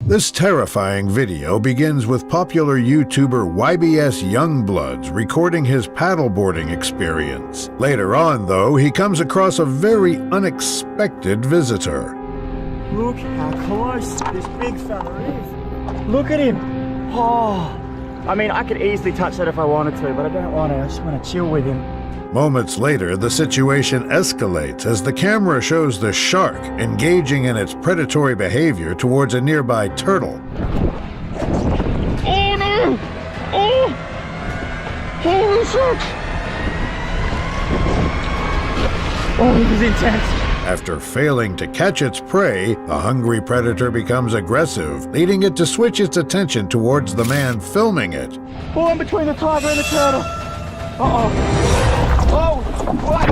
This terrifying video begins with popular YouTuber YBS Youngbloods recording his paddleboarding experience. Later on, though, he comes across a very unexpected visitor. Look how close this big fella is. Look at him. Oh, I mean, I could easily touch that if I wanted to, but I don't want to. I just want to chill with him. Moments later, the situation escalates as the camera shows the shark engaging in its predatory behavior towards a nearby turtle. Oh no! Oh! Holy shit! Oh, this is intense. After failing to catch its prey, the hungry predator becomes aggressive, leading it to switch its attention towards the man filming it. Oh, I'm between the tiger and the turtle. Uh-oh. Oh, what?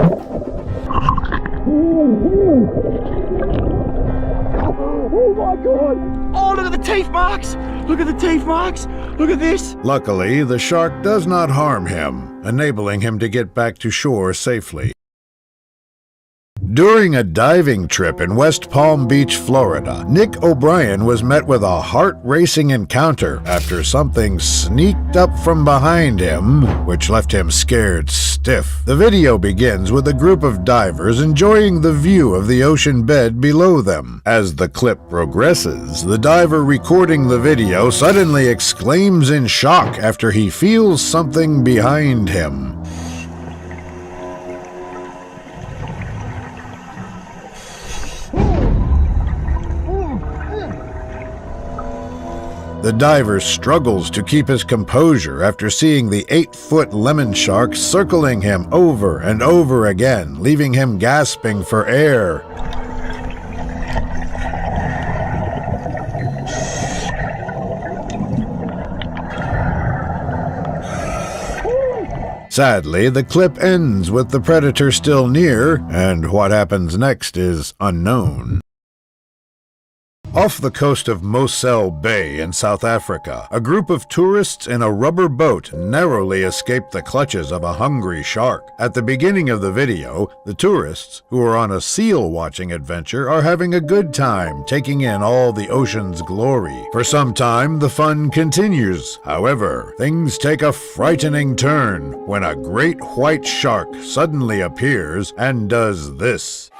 Oh my God! Oh, look at the teeth marks! Look at the teeth marks! Look at this! Luckily, the shark does not harm him, enabling him to get back to shore safely. During a diving trip in West Palm Beach, Florida, Nick O'Brien was met with a heart-racing encounter after something sneaked up from behind him, which left him scared stiff. The video begins with a group of divers enjoying the view of the ocean bed below them. As the clip progresses, the diver recording the video suddenly exclaims in shock after he feels something behind him. The diver struggles to keep his composure after seeing the 8-foot lemon shark circling him over and over again, leaving him gasping for air. Sadly, the clip ends with the predator still near, and what happens next is unknown. Off the coast of Mosel Bay in South Africa, a group of tourists in a rubber boat narrowly escaped the clutches of a hungry shark. At the beginning of the video, the tourists, who are on a seal-watching adventure, are having a good time taking in all the ocean's glory. For some time, the fun continues. However, things take a frightening turn when a great white shark suddenly appears and does this.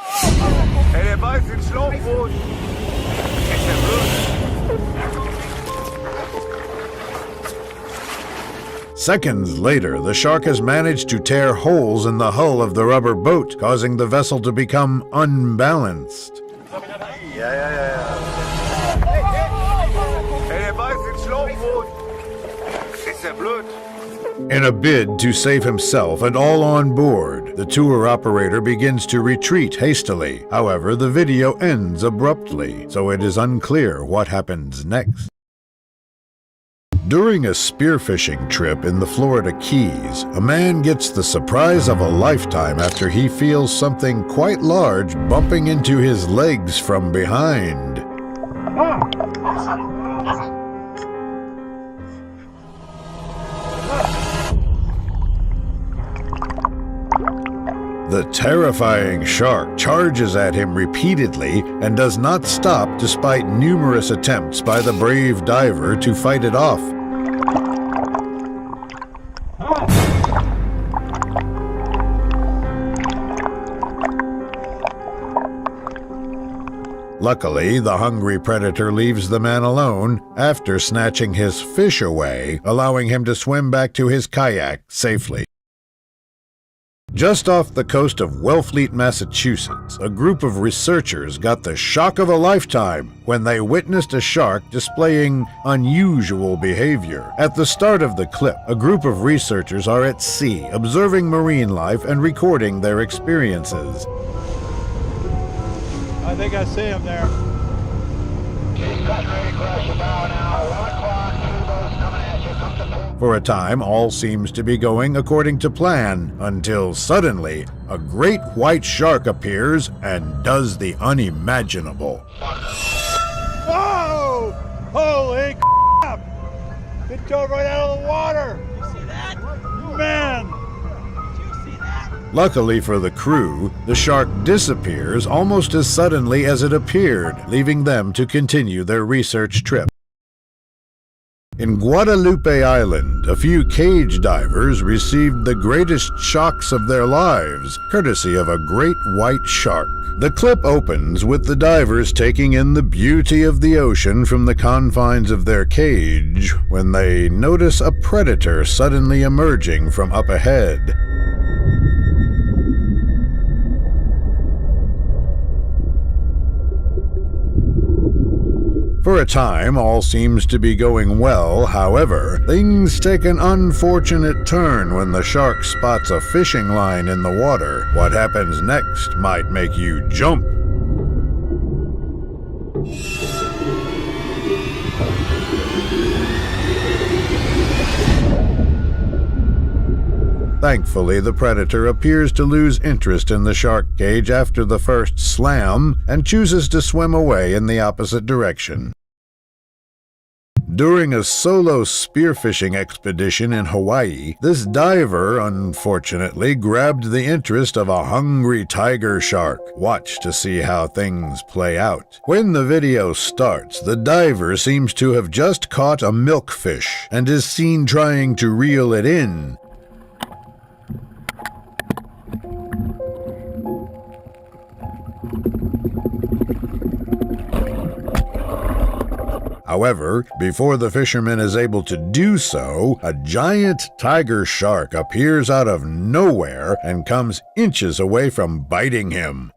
Seconds later, the shark has managed to tear holes in the hull of the rubber boat, causing the vessel to become unbalanced. In a bid to save himself and all on board, the tour operator begins to retreat hastily. However, the video ends abruptly, so it is unclear what happens next. During a spearfishing trip in the Florida Keys, a man gets the surprise of a lifetime after he feels something quite large bumping into his legs from behind. The terrifying shark charges at him repeatedly and does not stop despite numerous attempts by the brave diver to fight it off. Luckily, the hungry predator leaves the man alone after snatching his fish away, allowing him to swim back to his kayak safely. Just off the coast of Wellfleet, Massachusetts, a group of researchers got the shock of a lifetime when they witnessed a shark displaying unusual behavior. At the start of the clip, a group of researchers are at sea, observing marine life and recording their experiences. I think I see him there. For a time, all seems to be going according to plan, until suddenly, a great white shark appears and does the unimaginable. Oh! Holy crap! It dove right out of the water! You see that? Man! Did you see that? Luckily for the crew, the shark disappears almost as suddenly as it appeared, leaving them to continue their research trip. In Guadalupe Island, a few cage divers received the greatest shocks of their lives, courtesy of a great white shark. The clip opens with the divers taking in the beauty of the ocean from the confines of their cage when they notice a predator suddenly emerging from up ahead. For a time, all seems to be going well. However, things take an unfortunate turn when the shark spots a fishing line in the water. What happens next might make you jump. Thankfully, the predator appears to lose interest in the shark cage after the first slam and chooses to swim away in the opposite direction. During a solo spearfishing expedition in Hawaii, this diver, unfortunately, grabbed the interest of a hungry tiger shark. Watch to see how things play out. When the video starts, the diver seems to have just caught a milkfish and is seen trying to reel it in. However, before the fisherman is able to do so, a giant tiger shark appears out of nowhere and comes inches away from biting him.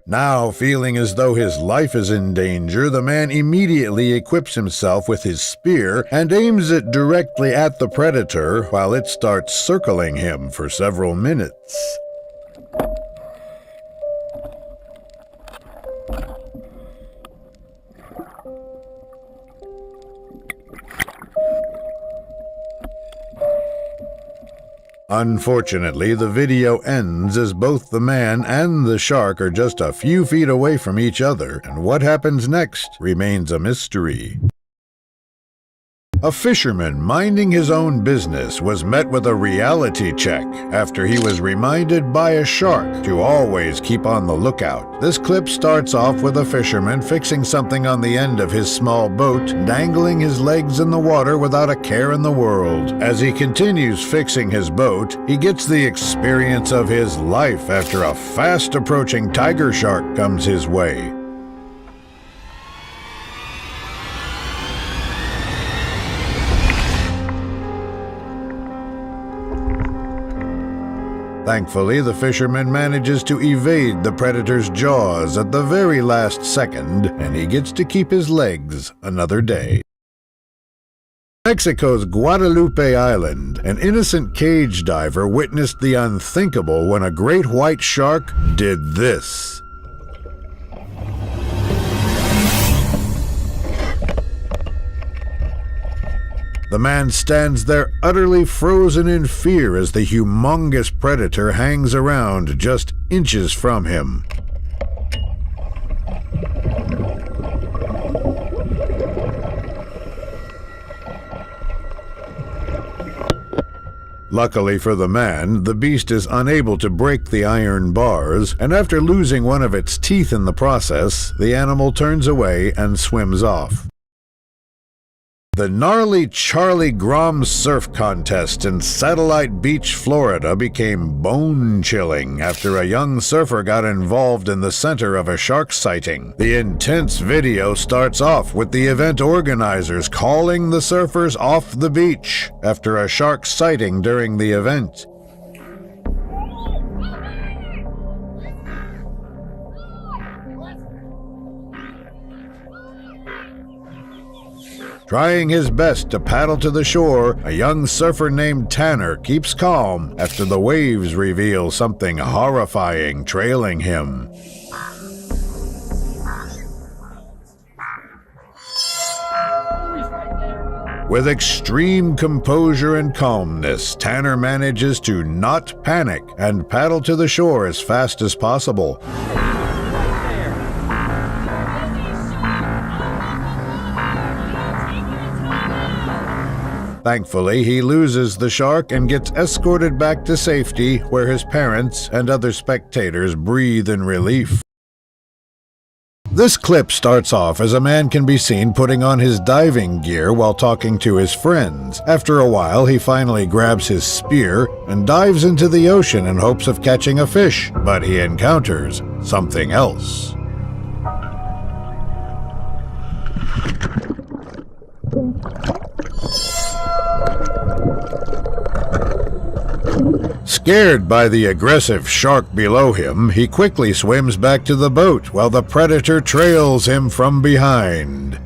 Now, feeling as though his life is in danger, the man immediately equips himself with his spear and aims it directly at the predator while it starts circling him for several minutes. Unfortunately, the video ends as both the man and the shark are just a few feet away from each other, and what happens next remains a mystery. A fisherman minding his own business was met with a reality check after he was reminded by a shark to always keep on the lookout. This clip starts off with a fisherman fixing something on the end of his small boat, dangling his legs in the water without a care in the world. As he continues fixing his boat, he gets the experience of his life after a fast-approaching tiger shark comes his way. Thankfully, the fisherman manages to evade the predator's jaws at the very last second, and he gets to keep his legs another day. Mexico's Guadalupe Island, an innocent cage diver witnessed the unthinkable when a great white shark did this. The man stands there utterly frozen in fear as the humongous predator hangs around just inches from him. Luckily for the man, the beast is unable to break the iron bars, and after losing one of its teeth in the process, the animal turns away and swims off. The gnarly Charlie Grom surf contest in Satellite Beach, Florida became bone-chilling after a young surfer got involved in the center of a shark sighting. The intense video starts off with the event organizers calling the surfers off the beach after a shark sighting during the event. Trying his best to paddle to the shore, a young surfer named Tanner keeps calm after the waves reveal something horrifying trailing him. With extreme composure and calmness, Tanner manages to not panic and paddle to the shore as fast as possible. Thankfully, he loses the shark and gets escorted back to safety, where his parents and other spectators breathe in relief. This clip starts off as a man can be seen putting on his diving gear while talking to his friends. After a while, he finally grabs his spear and dives into the ocean in hopes of catching a fish, but he encounters something else. Scared by the aggressive shark below him, he quickly swims back to the boat while the predator trails him from behind.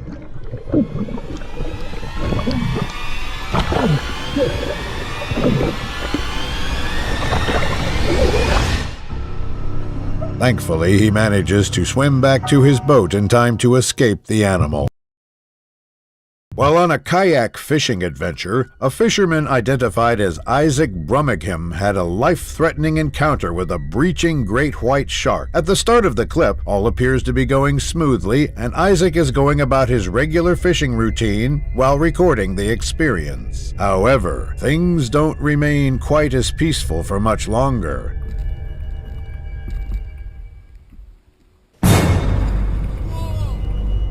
Thankfully, he manages to swim back to his boat in time to escape the animal. While on a kayak fishing adventure, a fisherman identified as Isaac Brummagem had a life-threatening encounter with a breaching great white shark. At the start of the clip, all appears to be going smoothly, and Isaac is going about his regular fishing routine while recording the experience. However, things don't remain quite as peaceful for much longer.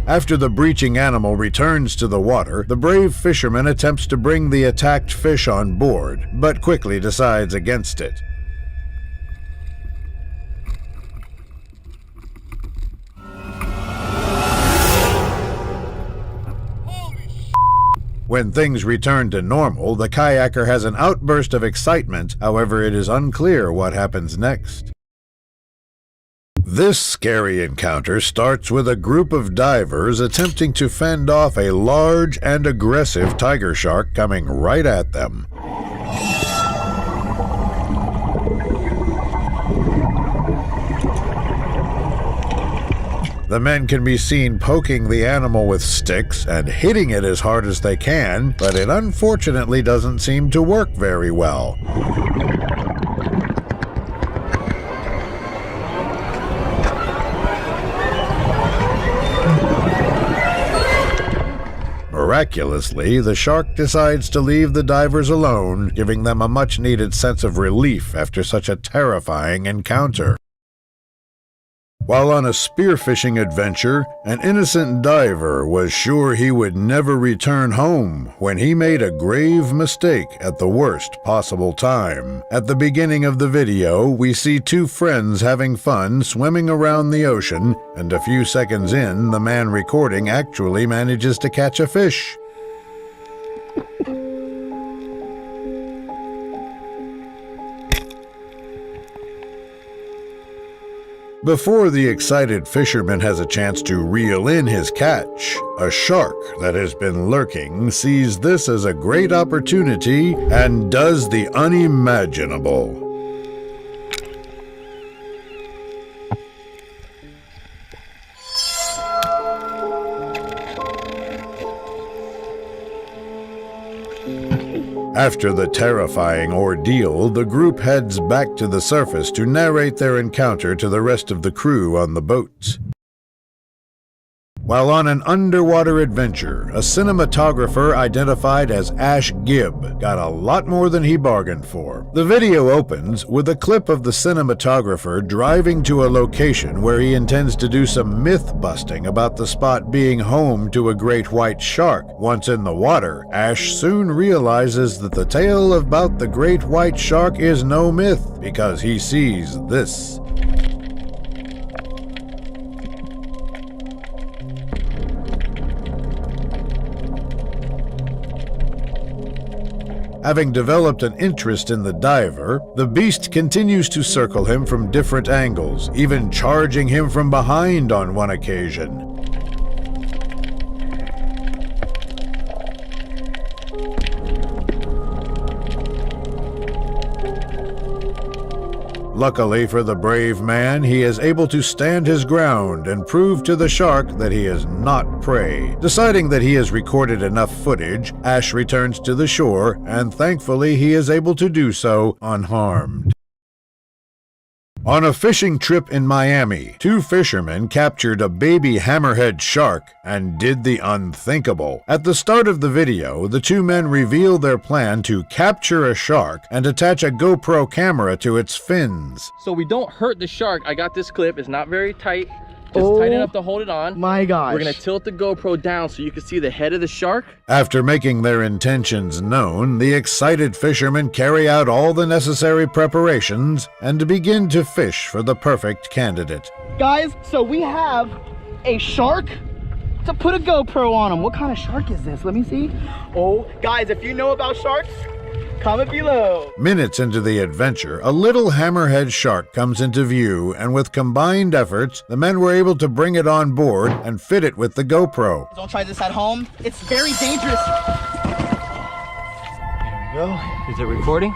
After the breaching animal returns to the water, the brave fisherman attempts to bring the attacked fish on board, but quickly decides against it. When things return to normal, the kayaker has an outburst of excitement. However, it is unclear what happens next. This scary encounter starts with a group of divers attempting to fend off a large and aggressive tiger shark coming right at them. The men can be seen poking the animal with sticks and hitting it as hard as they can, but it unfortunately doesn't seem to work very well. Miraculously, the shark decides to leave the divers alone, giving them a much-needed sense of relief after such a terrifying encounter. While on a spearfishing adventure, an innocent diver was sure he would never return home when he made a grave mistake at the worst possible time. At the beginning of the video, we see two friends having fun swimming around the ocean, and a few seconds in, the man recording actually manages to catch a fish. Before the excited fisherman has a chance to reel in his catch, a shark that has been lurking sees this as a great opportunity and does the unimaginable. After the terrifying ordeal, the group heads back to the surface to narrate their encounter to the rest of the crew on the boat. While on an underwater adventure, a cinematographer identified as Ash Gibb got a lot more than he bargained for. The video opens with a clip of the cinematographer driving to a location where he intends to do some myth-busting about the spot being home to a great white shark. Once in the water, Ash soon realizes that the tale about the great white shark is no myth, because he sees this. Having developed an interest in the diver, the beast continues to circle him from different angles, even charging him from behind on one occasion. Luckily for the brave man, he is able to stand his ground and prove to the shark that he is not prey. Deciding that he has recorded enough footage, Ash returns to the shore, and thankfully he is able to do so unharmed. On a fishing trip in Miami, two fishermen captured a baby hammerhead shark and did the unthinkable. At the start of the video, the two men reveal their plan to capture a shark and attach a GoPro camera to its fins. So we don't hurt the shark. I got this clip. It's not very tight. Just tight enough to hold it on. My gosh. We're gonna tilt the GoPro down so you can see the head of the shark. After making their intentions known, the excited fishermen carry out all the necessary preparations and begin to fish for the perfect candidate. Guys, so we have a shark to put a GoPro on him. What kind of shark is this? Let me see. Oh, guys, if you know about sharks, comment below. Minutes into the adventure, a little hammerhead shark comes into view, and with combined efforts, the men were able to bring it on board and fit it with the GoPro. Don't try this at home. It's very dangerous. There we go. Is it recording?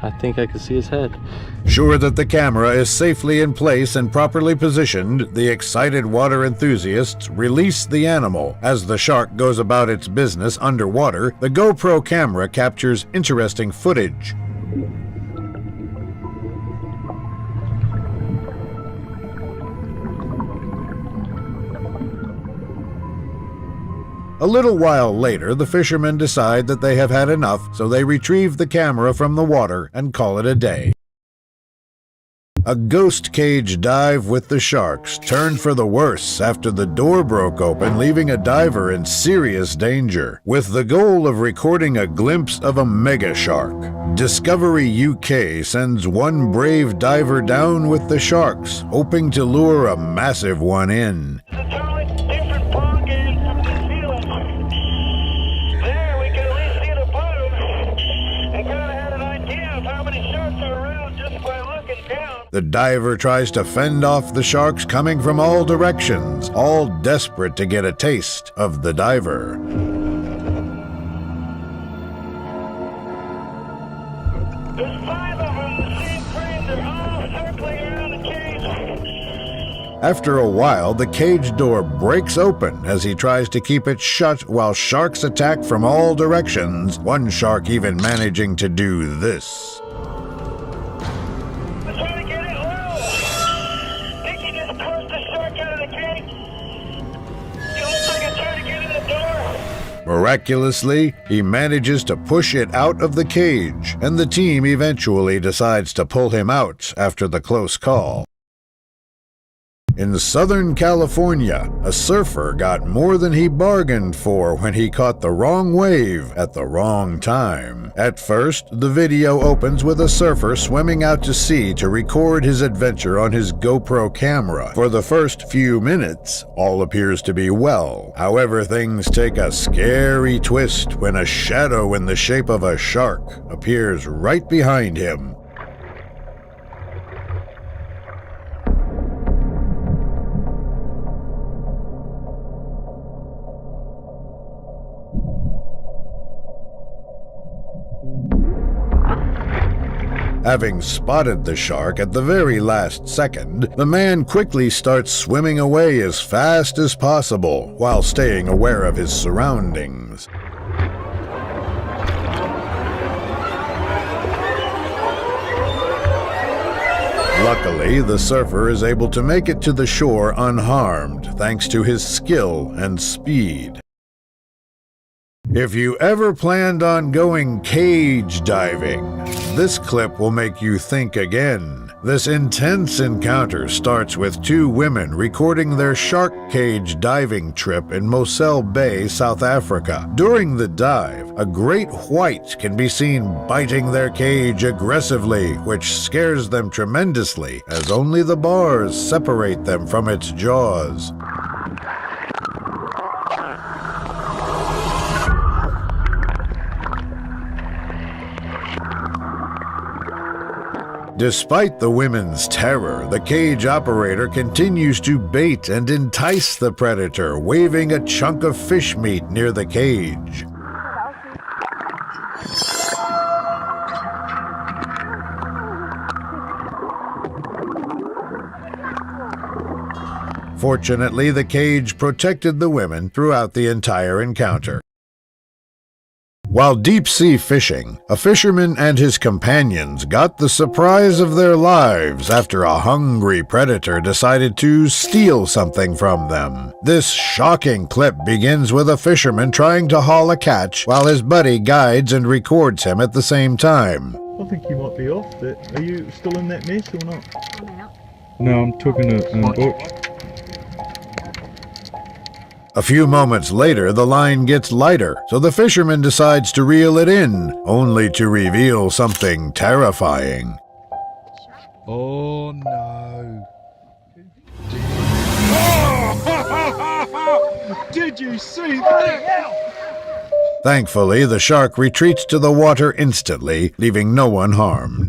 I think I can see his head. Sure that the camera is safely in place and properly positioned, the excited water enthusiasts release the animal. As the shark goes about its business underwater, the GoPro camera captures interesting footage. A little while later, the fishermen decide that they have had enough, so they retrieve the camera from the water and call it a day. A ghost cage dive with the sharks turned for the worse after the door broke open, leaving a diver in serious danger. With the goal of recording a glimpse of a mega shark, Discovery UK sends one brave diver down with the sharks, hoping to lure a massive one in. The diver tries to fend off the sharks coming from all directions, all desperate to get a taste of the diver. There's 5 of them, the same frame. They're all circling around the cage. After a while, the cage door breaks open as he tries to keep it shut while sharks attack from all directions, one shark even managing to do this. Miraculously, he manages to push it out of the cage, and the team eventually decides to pull him out after the close call. In Southern California, a surfer got more than he bargained for when he caught the wrong wave at the wrong time. At first, the video opens with a surfer swimming out to sea to record his adventure on his GoPro camera. For the first few minutes, all appears to be well. However, things take a scary twist when a shadow in the shape of a shark appears right behind him. Having spotted the shark at the very last second, the man quickly starts swimming away as fast as possible while staying aware of his surroundings. Luckily, the surfer is able to make it to the shore unharmed thanks to his skill and speed. If you ever planned on going cage diving, this clip will make you think again. This intense encounter starts with two women recording their shark cage diving trip in Mosel Bay, South Africa. During the dive, a great white can be seen biting their cage aggressively, which scares them tremendously, as only the bars separate them from its jaws. Despite the women's terror, the cage operator continues to bait and entice the predator, waving a chunk of fish meat near the cage. Fortunately, the cage protected the women throughout the entire encounter. While deep-sea fishing, a fisherman and his companions got the surprise of their lives after a hungry predator decided to steal something from them. This shocking clip begins with a fisherman trying to haul a catch while his buddy guides and records him at the same time. I think you might be off. Are you still in that mess or not? I'm out. No, I'm talking to Butch. A few moments later, the line gets lighter, so the fisherman decides to reel it in, only to reveal something terrifying. Oh no. Did you see that? Thankfully, the shark retreats to the water instantly, leaving no one harmed.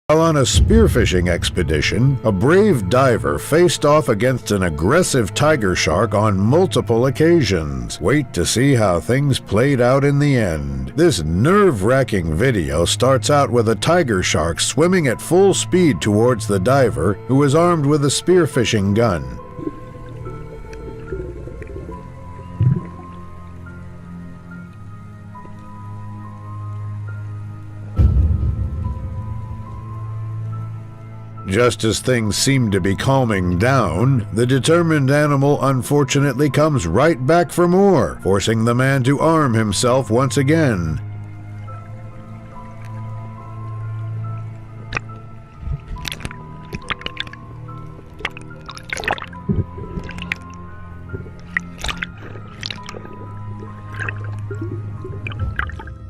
While on a spearfishing expedition, a brave diver faced off against an aggressive tiger shark on multiple occasions. Wait to see how things played out in the end. This nerve-wracking video starts out with a tiger shark swimming at full speed towards the diver, who is armed with a spearfishing gun. Just as things seem to be calming down, the determined animal unfortunately comes right back for more, forcing the man to arm himself once again.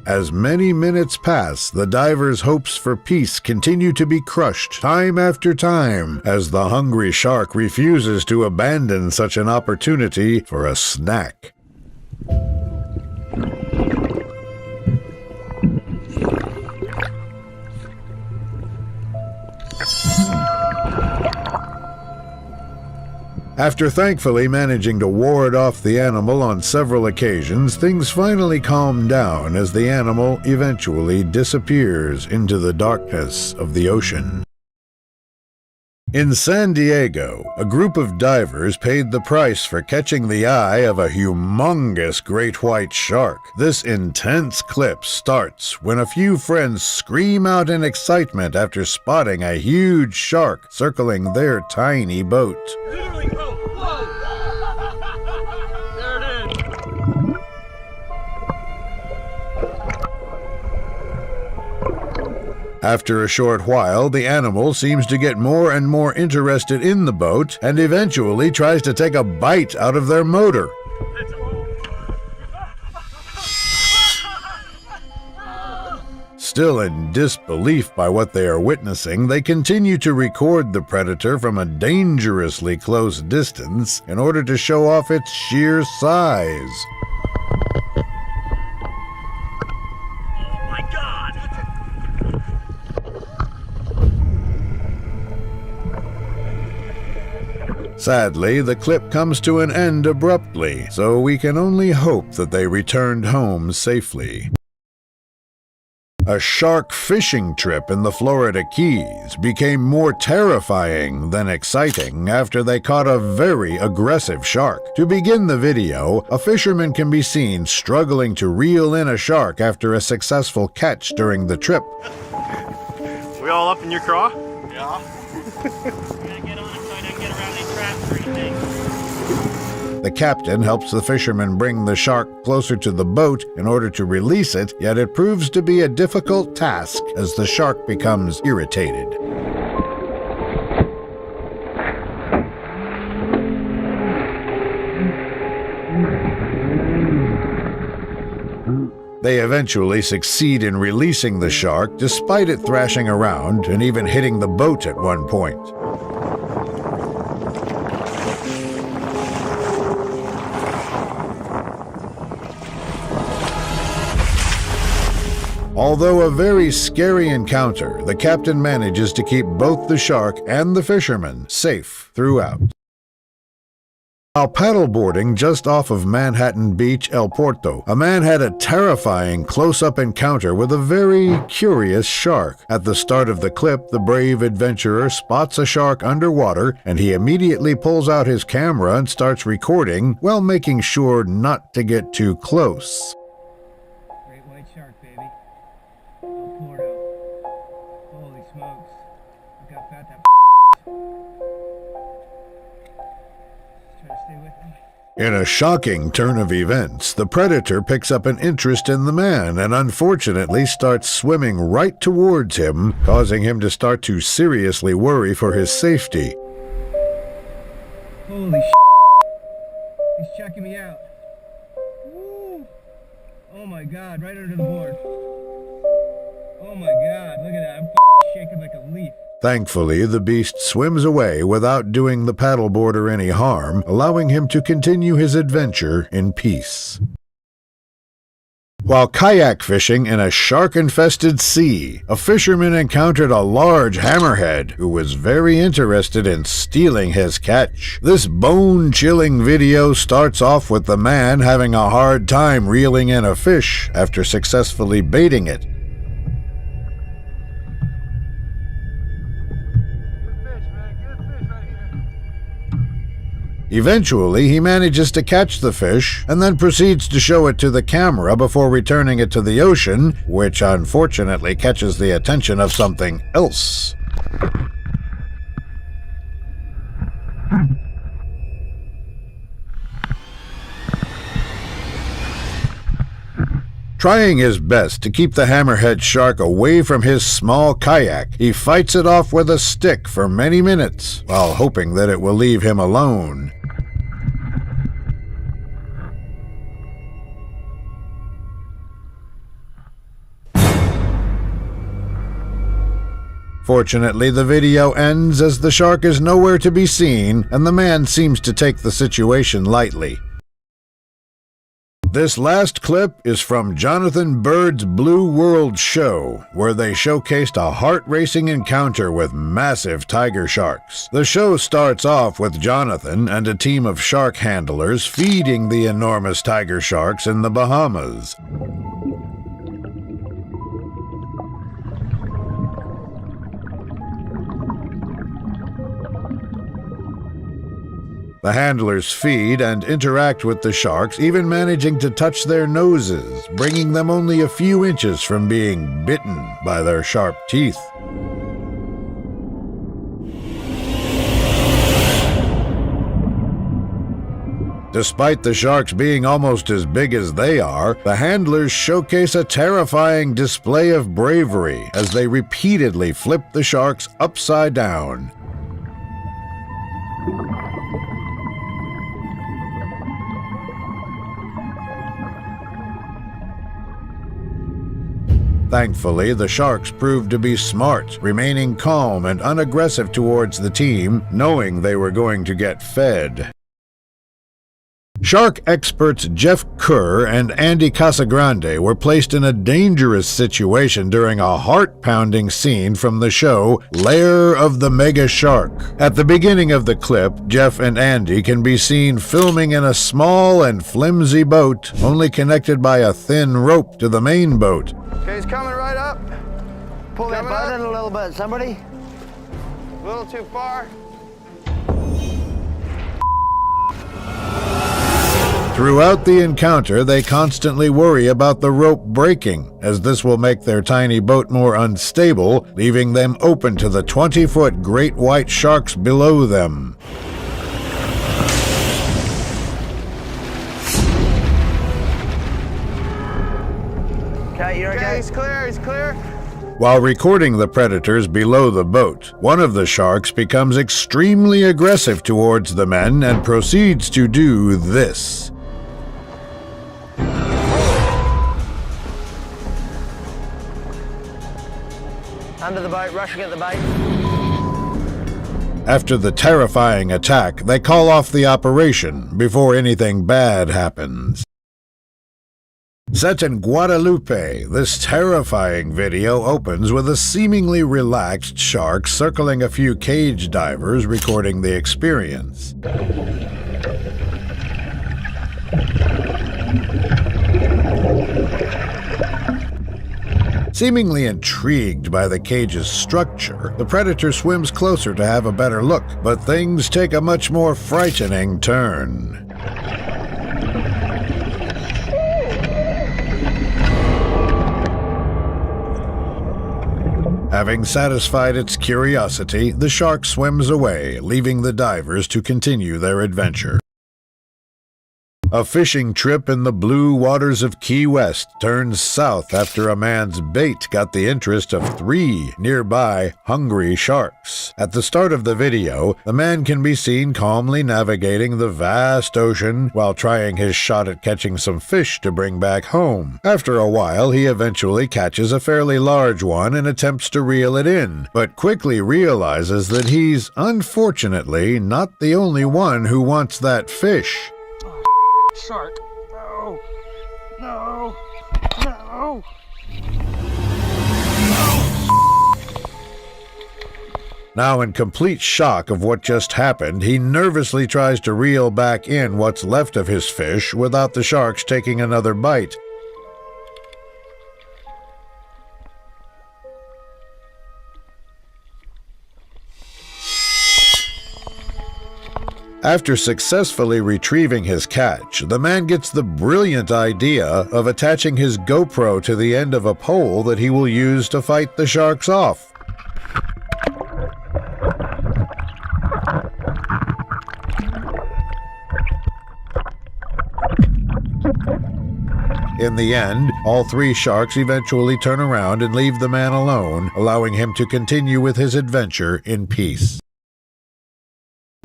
As many minutes pass, the diver's hopes for peace continue to be crushed time after time as the hungry shark refuses to abandon such an opportunity for a snack. After thankfully managing to ward off the animal on several occasions, things finally calm down as the animal eventually disappears into the darkness of the ocean. In San Diego, a group of divers paid the price for catching the eye of a humongous great white shark. This intense clip starts when a few friends scream out in excitement after spotting a huge shark circling their tiny boat. Literally, whoa, whoa. There it is. After a short while, the animal seems to get more and more interested in the boat and eventually tries to take a bite out of their motor. Still in disbelief by what they are witnessing, they continue to record the predator from a dangerously close distance in order to show off its sheer size. Sadly, the clip comes to an end abruptly, so we can only hope that they returned home safely. A shark fishing trip in the Florida Keys became more terrifying than exciting after they caught a very aggressive shark. To begin the video, a fisherman can be seen struggling to reel in a shark after a successful catch during the trip. We all up in your craw? Yeah. We gotta get on it so I don't get around these traps or anything. The captain helps the fisherman bring the shark closer to the boat in order to release it, yet it proves to be a difficult task as the shark becomes irritated. They eventually succeed in releasing the shark despite it thrashing around and even hitting the boat at one point. Although a very scary encounter, the captain manages to keep both the shark and the fisherman safe throughout. While paddleboarding just off of Manhattan Beach, El Porto, a man had a terrifying close-up encounter with a very curious shark. At the start of the clip, the brave adventurer spots a shark underwater, and he immediately pulls out his camera and starts recording, while making sure not to get too close. Great white shark, baby. El Porto. Holy smokes. Look how fat that Try to stay with me. In a shocking turn of events, the predator picks up an interest in the man and unfortunately starts swimming right towards him, causing him to start to seriously worry for his safety. Holy He's checking me out. Woo! Oh my god, right under the board. Oh my god, look at that. I'm shaking like a leaf. Thankfully, the beast swims away without doing the paddleboarder any harm, allowing him to continue his adventure in peace. While kayak fishing in a shark-infested sea, a fisherman encountered a large hammerhead who was very interested in stealing his catch. This bone-chilling video starts off with the man having a hard time reeling in a fish after successfully baiting it. Eventually, he manages to catch the fish and then proceeds to show it to the camera before returning it to the ocean, which unfortunately catches the attention of something else. Trying his best to keep the hammerhead shark away from his small kayak, he fights it off with a stick for many minutes, while hoping that it will leave him alone. Fortunately, the video ends as the shark is nowhere to be seen, and the man seems to take the situation lightly. This last clip is from Jonathan Bird's Blue World show, where they showcased a heart-racing encounter with massive tiger sharks. The show starts off with Jonathan and a team of shark handlers feeding the enormous tiger sharks in the Bahamas. The handlers feed and interact with the sharks, even managing to touch their noses, bringing them only a few inches from being bitten by their sharp teeth. Despite the sharks being almost as big as they are, the handlers showcase a terrifying display of bravery as they repeatedly flip the sharks upside down. Thankfully, the sharks proved to be smart, remaining calm and unaggressive towards the team, knowing they were going to get fed. Shark experts Jeff Kerr and Andy Casagrande were placed in a dangerous situation during a heart-pounding scene from the show Lair of the Mega Shark. At the beginning of the clip, Jeff and Andy can be seen filming in a small and flimsy boat, only connected by a thin rope to the main boat. Okay, he's coming right up. Pull that button a little bit, somebody. A little too far. Throughout the encounter, they constantly worry about the rope breaking, as this will make their tiny boat more unstable, leaving them open to the 20-foot great white sharks below them. Okay, you're okay? He's clear, he's clear. While recording the predators below the boat, one of the sharks becomes extremely aggressive towards the men and proceeds to do this. Under the boat, rushing at the bait. After the terrifying attack, they call off the operation before anything bad happens. Set in Guadalupe, this terrifying video opens with a seemingly relaxed shark circling a few cage divers recording the experience. Seemingly intrigued by the cage's structure, the predator swims closer to have a better look, but things take a much more frightening turn. Having satisfied its curiosity, the shark swims away, leaving the divers to continue their adventure. A fishing trip in the blue waters of Key West turns south after a man's bait got the interest of 3 nearby hungry sharks. At the start of the video, the man can be seen calmly navigating the vast ocean while trying his shot at catching some fish to bring back home. After a while, he eventually catches a fairly large one and attempts to reel it in, but quickly realizes that he's, unfortunately, not the only one who wants that fish. Shark. No. No. No. Now, in complete shock of what just happened, he nervously tries to reel back in what's left of his fish without the sharks taking another bite. After successfully retrieving his catch, the man gets the brilliant idea of attaching his GoPro to the end of a pole that he will use to fight the sharks off. In the end, all 3 sharks eventually turn around and leave the man alone, allowing him to continue with his adventure in peace.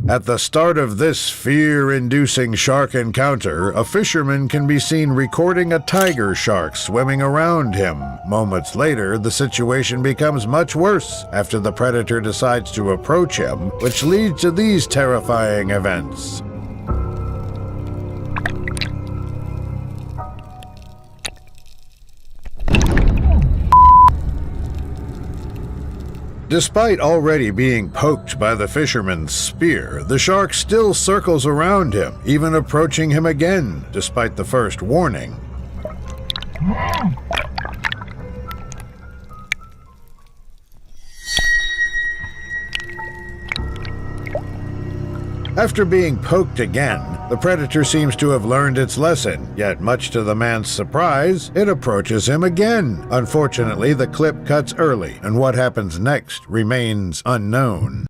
At the start of this fear-inducing shark encounter, a fisherman can be seen recording a tiger shark swimming around him. Moments later, the situation becomes much worse after the predator decides to approach him, which leads to these terrifying events. Despite already being poked by the fisherman's spear, the shark still circles around him, even approaching him again, despite the first warning. After being poked again, the predator seems to have learned its lesson, yet much to the man's surprise, it approaches him again. Unfortunately, the clip cuts early, and what happens next remains unknown.